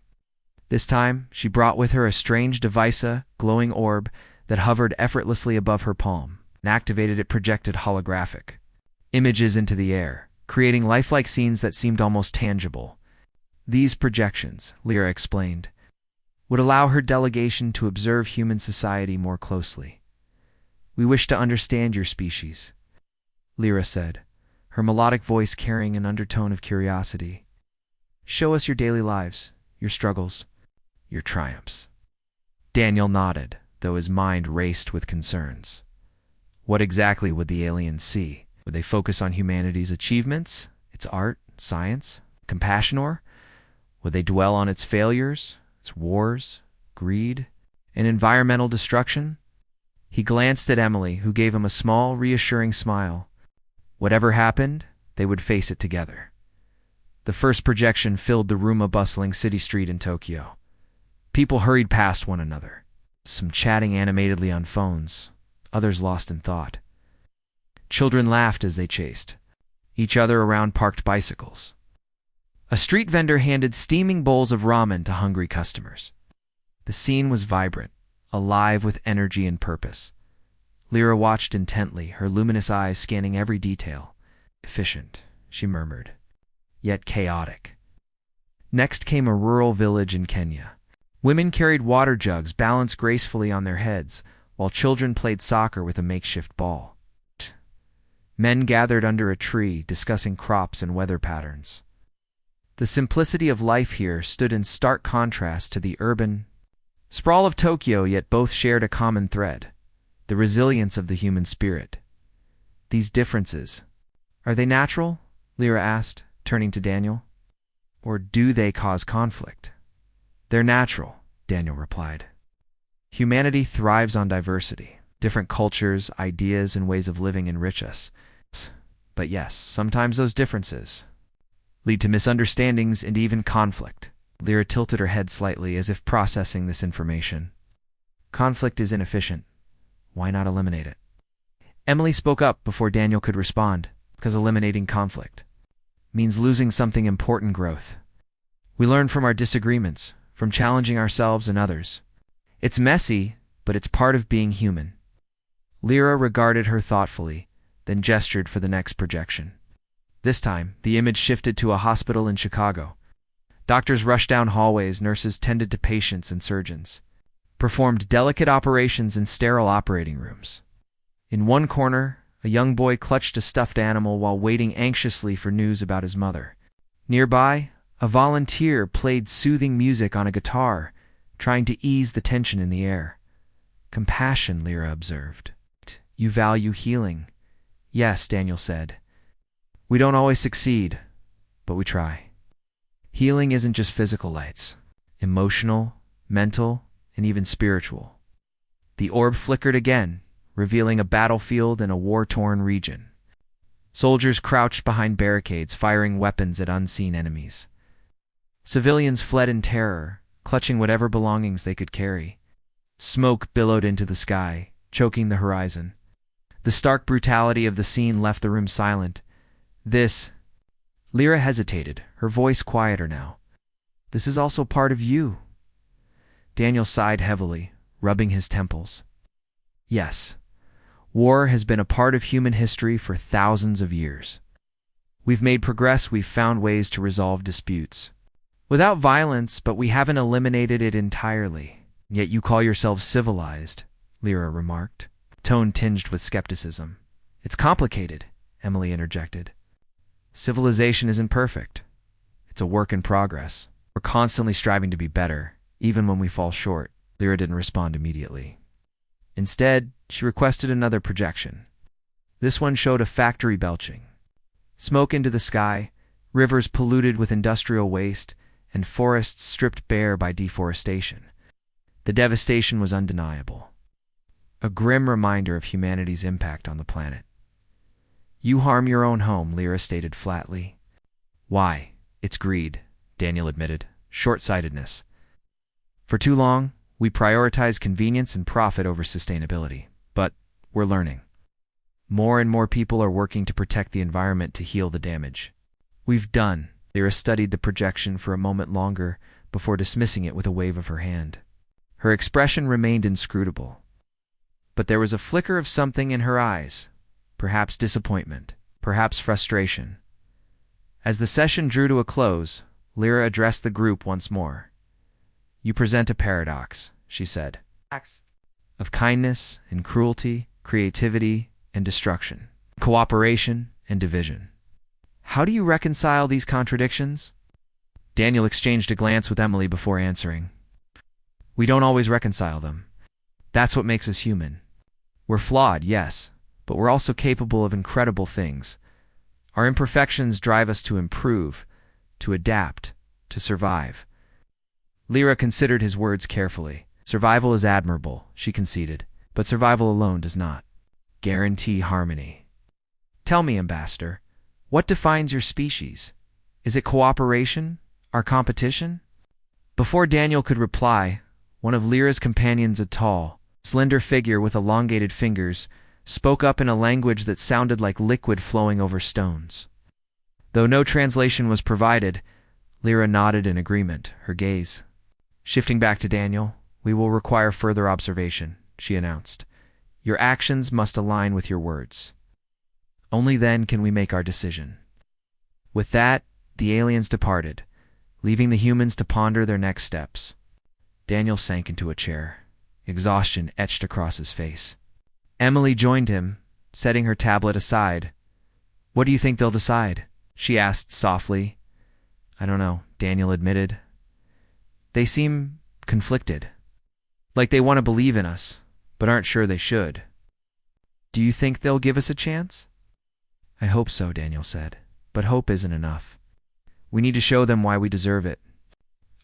This time, she brought with her a strange device, a glowing orb that hovered effortlessly above her palm. And activated, it projected holographic images into the air, creating lifelike scenes that seemed almost tangible. These projections, Lyra explained, would allow her delegation to observe human society more closely. We wish to understand your species, Lyra said, her melodic voice carrying an undertone of curiosity. Show us your daily lives, your struggles, your triumphs. Daniel nodded, though his mind raced with concerns. What exactly would the aliens see? Would they focus on humanity's achievements, its art, science, compassion, or would they dwell on its failures, its wars, greed, and environmental destruction? He glanced at Emily, who gave him a small, reassuring smile. Whatever happened, they would face it together. The first projection filled the room, a bustling city street in Tokyo. People hurried past one another, some chatting animatedly on phones, others lost in thought. Children laughed as they chased each other around parked bicycles. A street vendor handed steaming bowls of ramen to hungry customers. The scene was vibrant, alive with energy and purpose. Lyra watched intently, her luminous eyes scanning every detail. Efficient, she murmured, yet chaotic. Next came a rural village in Kenya. Women carried water jugs balanced gracefully on their heads, while children played soccer with a makeshift ball. Men gathered under a tree, discussing crops and weather patterns. The simplicity of life here stood in stark contrast to the urban sprawl of Tokyo, yet both shared a common thread: the resilience of the human spirit. These differences, are they natural? Lyra asked, turning to Daniel. Or do they cause conflict? They're natural, Daniel replied. Humanity thrives on diversity. Different cultures, ideas, and ways of living enrich us. But yes, sometimes those differences lead to misunderstandings and even conflict. Lyra tilted her head slightly, as if processing this information. Conflict is inefficient. Why not eliminate it? Emily spoke up before Daniel could respond, because eliminating conflict means losing something important: growth. We learn from our disagreements, from challenging ourselves and others. It's messy, but it's part of being human. Lyra regarded her thoughtfully, then gestured for the next projection. This time, the image shifted to a hospital in Chicago. Doctors rushed down hallways, nurses tended to patients and surgeons, performed delicate operations in sterile operating rooms. In one corner, a young boy clutched a stuffed animal while waiting anxiously for news about his mother. Nearby, a volunteer played soothing music on a guitar, trying to ease the tension in the air. Compassion, Lyra observed. You value healing. Yes, Daniel said. We don't always succeed, but we try. Healing isn't just physical, it's emotional, mental, and even spiritual. The orb flickered again, revealing a battlefield in a war-torn region. Soldiers crouched behind barricades, firing weapons at unseen enemies. Civilians fled in terror, clutching whatever belongings they could carry. Smoke billowed into the sky, choking the horizon. The stark brutality of the scene left the room silent. Lyra hesitated, her voice quieter now. This is also part of you. Daniel sighed heavily, rubbing his temples. Yes, war has been a part of human history for thousands of years. We've made progress, we've found ways to resolve disputes. Without violence, but we haven't eliminated it entirely. Yet you call yourselves civilized, Lyra remarked, tone tinged with skepticism. It's complicated, Emily interjected. Civilization isn't perfect. It's a work in progress. We're constantly striving to be better, even when we fall short. Lyra didn't respond immediately. Instead, she requested another projection. This one showed a factory belching. Smoke into the sky, rivers polluted with industrial waste, and forests stripped bare by deforestation. The devastation was undeniable. A grim reminder of humanity's impact on the planet. You harm your own home, Lyra stated flatly. Why? It's greed, Daniel admitted. Short-sightedness. For too long, we prioritize convenience and profit over sustainability. But we're learning. More and more people are working to protect the environment to heal the damage. We've done. Lyra studied the projection for a moment longer before dismissing it with a wave of her hand. Her expression remained inscrutable. But there was a flicker of something in her eyes. Perhaps disappointment, perhaps frustration. As the session drew to a close, Lyra addressed the group once more. You present a paradox, she said, of kindness and cruelty, creativity and destruction, cooperation and division. How do you reconcile these contradictions? Daniel exchanged a glance with Emily before answering. We don't always reconcile them. That's what makes us human. We're flawed, yes, but we're also capable of incredible things. Our imperfections drive us to improve, to adapt, to survive. Lyra considered his words carefully. Survival is admirable, she conceded, but survival alone does not guarantee harmony. Tell me, Ambassador, what defines your species? Is it cooperation? Our competition? Before Daniel could reply, one of Lyra's companions, a tall, slender figure with elongated fingers, spoke up in a language that sounded like liquid flowing over stones. Though no translation was provided, Lyra nodded in agreement, her gaze shifting back to Daniel. We will require further observation, she announced. Your actions must align with your words. Only then can we make our decision. With that, the aliens departed, leaving the humans to ponder their next steps. Daniel sank into a chair, exhaustion etched across his face. Emily joined him, setting her tablet aside. What do you think they'll decide? She asked softly. I don't know, Daniel admitted. They seem conflicted. Like they want to believe in us, but aren't sure they should. Do you think they'll give us a chance? I hope so, Daniel said, but hope isn't enough. We need to show them why we deserve it.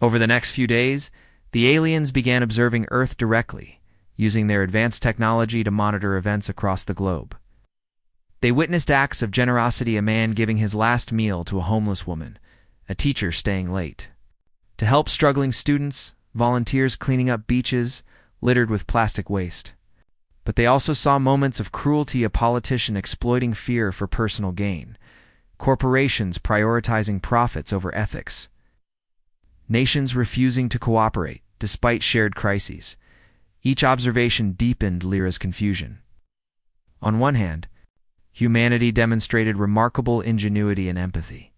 Over the next few days, the aliens began observing Earth directly, using their advanced technology to monitor events across the globe. They witnessed acts of generosity, a man giving his last meal to a homeless woman, a teacher staying late. To help struggling students, volunteers cleaning up beaches littered with plastic waste. But they also saw moments of cruelty, a politician exploiting fear for personal gain, corporations prioritizing profits over ethics, nations refusing to cooperate despite shared crises, Each observation deepened Lyra's confusion. On one hand, humanity demonstrated remarkable ingenuity and empathy.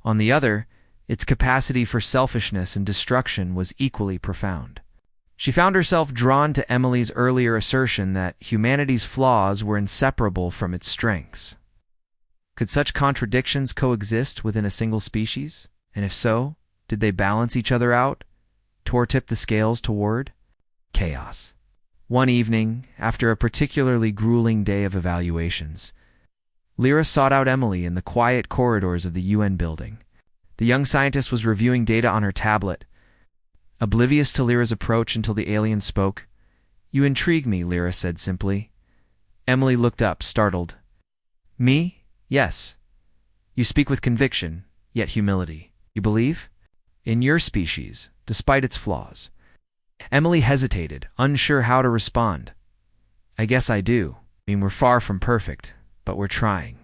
On the other, its capacity for selfishness and destruction was equally profound. She found herself drawn to Emily's earlier assertion that humanity's flaws were inseparable from its strengths. Could such contradictions coexist within a single species? And if so, did they balance each other out, tip the scales toward chaos? One evening, after a particularly grueling day of evaluations, Lyra sought out Emily in the quiet corridors of the UN building. The young scientist was reviewing data on her tablet, oblivious to Lyra's approach until the alien spoke. "You intrigue me," Lyra said simply. Emily looked up, startled. "Me? Yes. You speak with conviction, yet humility. You believe? In your species, despite its flaws." Emily hesitated, unsure how to respond. "I guess I do. We're far from perfect, but we're trying.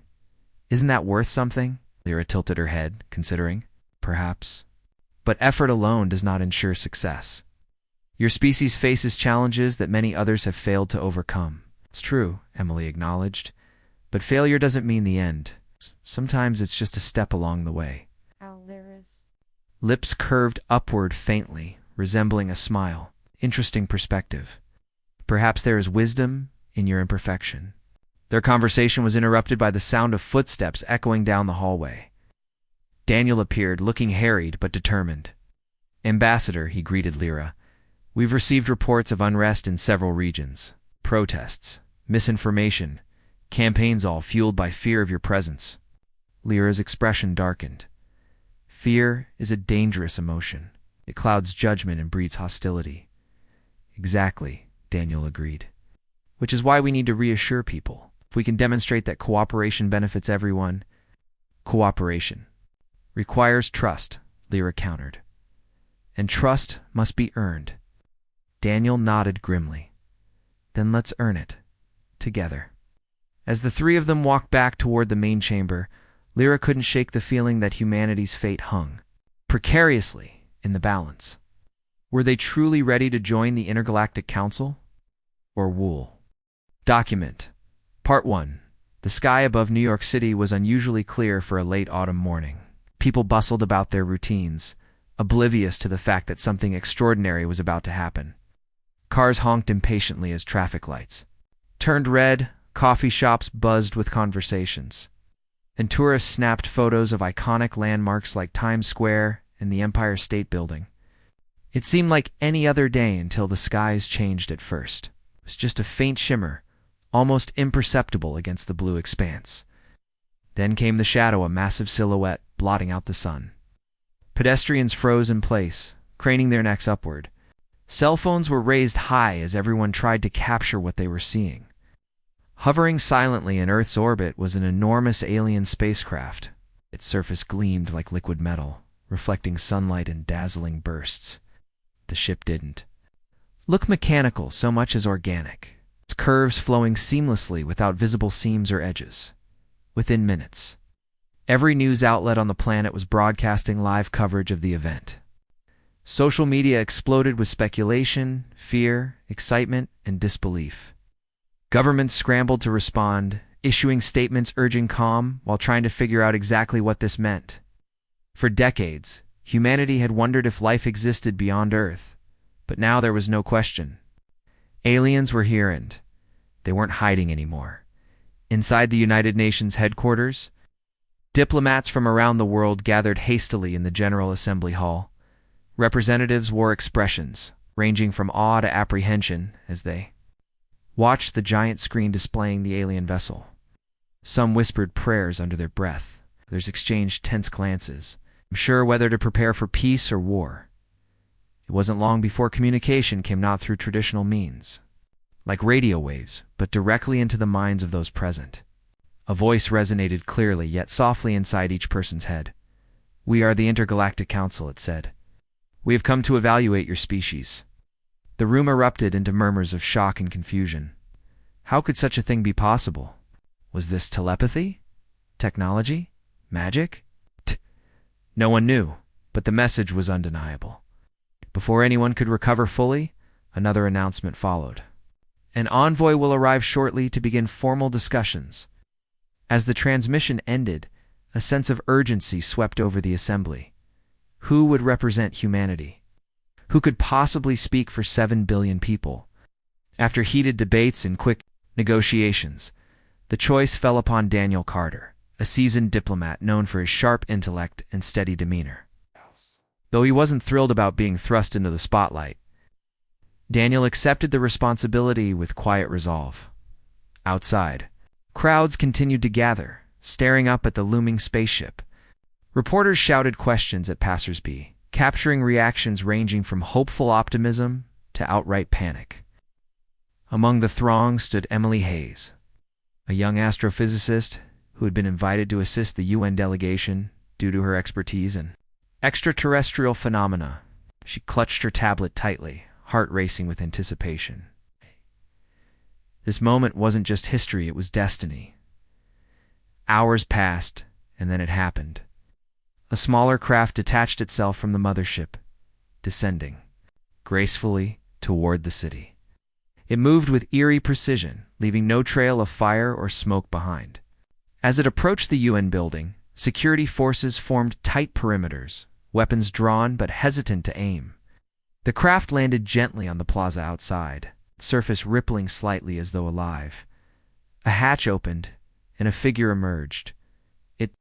Isn't that worth something?" Lyra tilted her head, considering. "Perhaps. But effort alone does not ensure success. Your species faces challenges that many others have failed to overcome." "It's true," Emily acknowledged. "But failure doesn't mean the end. Sometimes it's just a step along the way." Lyra's lips curved upward faintly, resembling a smile. "Interesting perspective. Perhaps there is wisdom in your imperfection." Their conversation was interrupted by the sound of footsteps echoing down the hallway. Daniel appeared, looking harried but determined. "Ambassador," he greeted Lyra, "we've received reports of unrest in several regions. Protests, misinformation, campaigns all fueled by fear of your presence." Lyra's expression darkened. "Fear is a dangerous emotion. It clouds judgment and breeds hostility." "Exactly," Daniel agreed. "Which is why we need to reassure people. If we can demonstrate that cooperation benefits everyone..." "Cooperation requires trust," Lyra countered. "And trust must be earned." Daniel nodded grimly. "Then let's earn it. Together." As the three of them walked back toward the main chamber, Lyra couldn't shake the feeling that humanity's fate hung precariously in the balance. Were they truly ready to join the Intergalactic Council? Or wool? Document. Part 1. The sky above New York City was unusually clear for a late autumn morning. People bustled about their routines, oblivious to the fact that something extraordinary was about to happen. Cars honked impatiently as traffic lights turned red, coffee shops buzzed with conversations, and tourists snapped photos of iconic landmarks like Times Square and the Empire State Building. It seemed like any other day until the skies changed at first. It was just a faint shimmer, almost imperceptible against the blue expanse. Then came the shadow, a massive silhouette blotting out the sun. Pedestrians froze in place, craning their necks upward. Cell phones were raised high as everyone tried to capture what they were seeing. Hovering silently in Earth's orbit was an enormous alien spacecraft. Its surface gleamed like liquid metal, reflecting sunlight in dazzling bursts. The ship didn't look mechanical so much as organic, its curves flowing seamlessly without visible seams or edges. Within minutes, every news outlet on the planet was broadcasting live coverage of the event. Social media exploded with speculation, fear, excitement, and disbelief. Governments scrambled to respond, issuing statements urging calm while trying to figure out exactly what this meant. For decades, humanity had wondered if life existed beyond Earth, but now there was no question. Aliens were here, and they weren't hiding anymore. Inside the United Nations headquarters, diplomats from around the world gathered hastily in the General Assembly Hall. Representatives wore expressions ranging from awe to apprehension as they watched the giant screen displaying the alien vessel. Some whispered prayers under their breath. Others exchanged tense glances, unsure whether to prepare for peace or war. It wasn't long before communication came not through traditional means, like radio waves, but directly into the minds of those present. A voice resonated clearly yet softly inside each person's head. "We are the Intergalactic Council," it said. "We have come to evaluate your species." The room erupted into murmurs of shock and confusion. How could such a thing be possible? Was this telepathy? Technology? Magic? No one knew, but the message was undeniable. Before anyone could recover fully, another announcement followed. An envoy will arrive shortly to begin formal discussions. As the transmission ended, a sense of urgency swept over the assembly. Who would represent humanity? Who could possibly speak for 7 billion people? After heated debates and quick negotiations, the choice fell upon Daniel Carter, a seasoned diplomat known for his sharp intellect and steady demeanor. Though he wasn't thrilled about being thrust into the spotlight, Daniel accepted the responsibility with quiet resolve. Outside, crowds continued to gather, staring up at the looming spaceship. Reporters shouted questions at passersby, capturing reactions ranging from hopeful optimism to outright panic. Among the throng stood Emily Hayes, a young astrophysicist who had been invited to assist the UN delegation due to her expertise in extraterrestrial phenomena. She clutched her tablet tightly, heart racing with anticipation. This moment wasn't just history, it was destiny. Hours passed, and then it happened. A smaller craft detached itself from the mothership, descending gracefully toward the city. It moved with eerie precision, leaving no trail of fire or smoke behind. As it approached the UN building, security forces formed tight perimeters, weapons drawn but hesitant to aim. The craft landed gently on the plaza outside, its surface rippling slightly as though alive. A hatch opened, and a figure emerged. It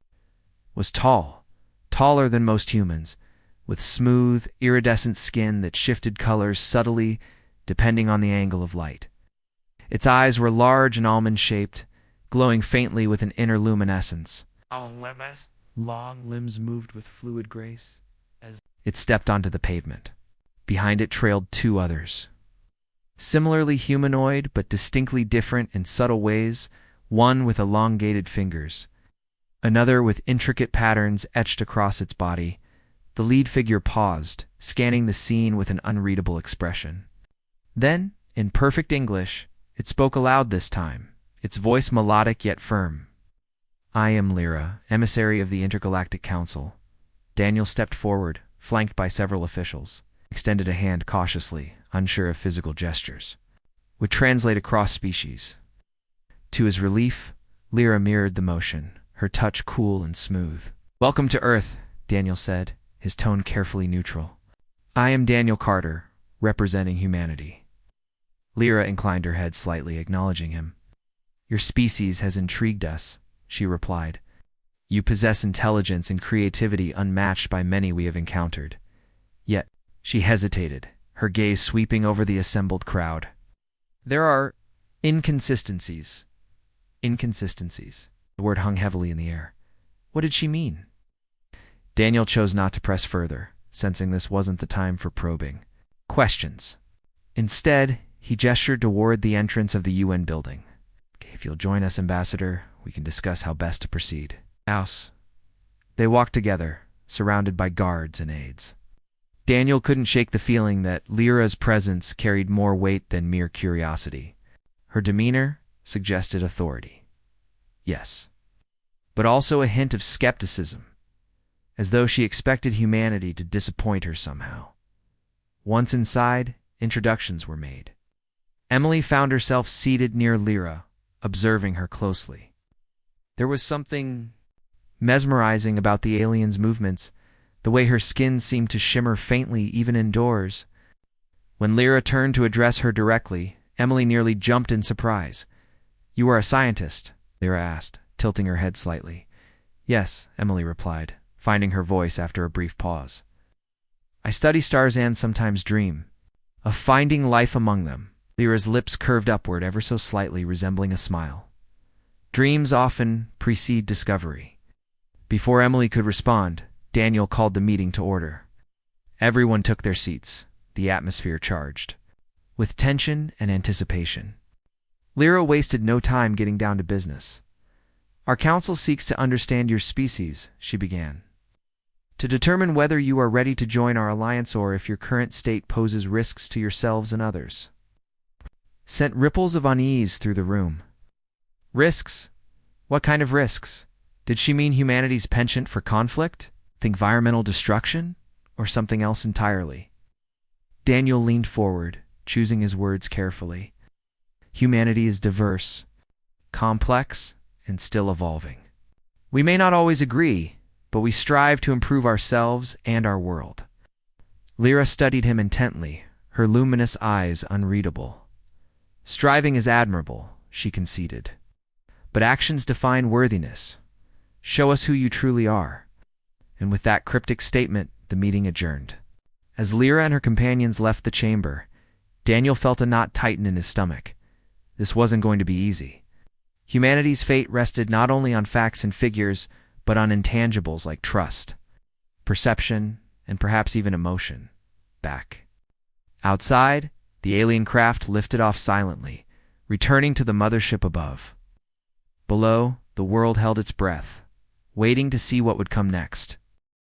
was tall, taller than most humans, with smooth, iridescent skin that shifted colors subtly depending on the angle of light. Its eyes were large and almond-shaped, glowing faintly with an inner luminescence. Long limbs moved with fluid grace as it stepped onto the pavement. Behind it trailed 2 others. Similarly humanoid, but distinctly different in subtle ways, one with elongated fingers, another with intricate patterns etched across its body. The lead figure paused, scanning the scene with an unreadable expression. Then, in perfect English, it spoke aloud this time, its voice melodic yet firm. "I am Lyra, emissary of the Intergalactic Council." Daniel stepped forward, flanked by several officials, extended a hand cautiously, unsure of physical gestures. Would translate across species. To his relief, Lyra mirrored the motion, her touch cool and smooth. "Welcome to Earth," Daniel said, his tone carefully neutral. "I am Daniel Carter, representing humanity." Lyra inclined her head slightly, acknowledging him. "Your species has intrigued us," she replied. "You possess intelligence and creativity unmatched by many we have encountered." Yet, she hesitated, her gaze sweeping over the assembled crowd. "There are inconsistencies." Inconsistencies. The word hung heavily in the air. What did she mean? Daniel chose not to press further, sensing this wasn't the time for probing questions. Instead, he gestured toward the entrance of the UN building. "Okay, if you'll join us, Ambassador, we can discuss how best to proceed." House. They walked together, surrounded by guards and aides. Daniel couldn't shake the feeling that Lyra's presence carried more weight than mere curiosity. Her demeanor suggested authority. Yes. But also a hint of skepticism, as though she expected humanity to disappoint her somehow. Once inside, introductions were made. Emily found herself seated near Lyra, observing her closely. There was something mesmerizing about the alien's movements, the way her skin seemed to shimmer faintly even indoors. When Lyra turned to address her directly, Emily nearly jumped in surprise. "You are a scientist?" Lyra asked, tilting her head slightly. "Yes," Emily replied, finding her voice after a brief pause. "I study stars and sometimes dream of finding life among them." Lyra's lips curved upward ever so slightly, resembling a smile. "Dreams often precede discovery." Before Emily could respond, Daniel called the meeting to order. Everyone took their seats, the atmosphere charged with tension and anticipation. Lyra wasted no time getting down to business. "Our council seeks to understand your species," she began, "to determine whether you are ready to join our alliance or if your current state poses risks to yourselves and others." Sent ripples of unease through the room. Risks? What kind of risks? Did she mean humanity's penchant for conflict? Environmental destruction? Or something else entirely? Daniel leaned forward, choosing his words carefully. Humanity is diverse, complex, and still evolving. We may not always agree, but we strive to improve ourselves and our world. Lyra studied him intently, her luminous eyes unreadable. Striving is admirable, she conceded. But actions define worthiness. Show us who you truly are. And with that cryptic statement, the meeting adjourned. As Lyra and her companions left the chamber, Daniel felt a knot tighten in his stomach. This wasn't going to be easy. Humanity's fate rested not only on facts and figures, but on intangibles like trust, perception, and perhaps even emotion. Back outside, the alien craft lifted off silently, returning to the mothership above. Below, the world held its breath, waiting to see what would come next.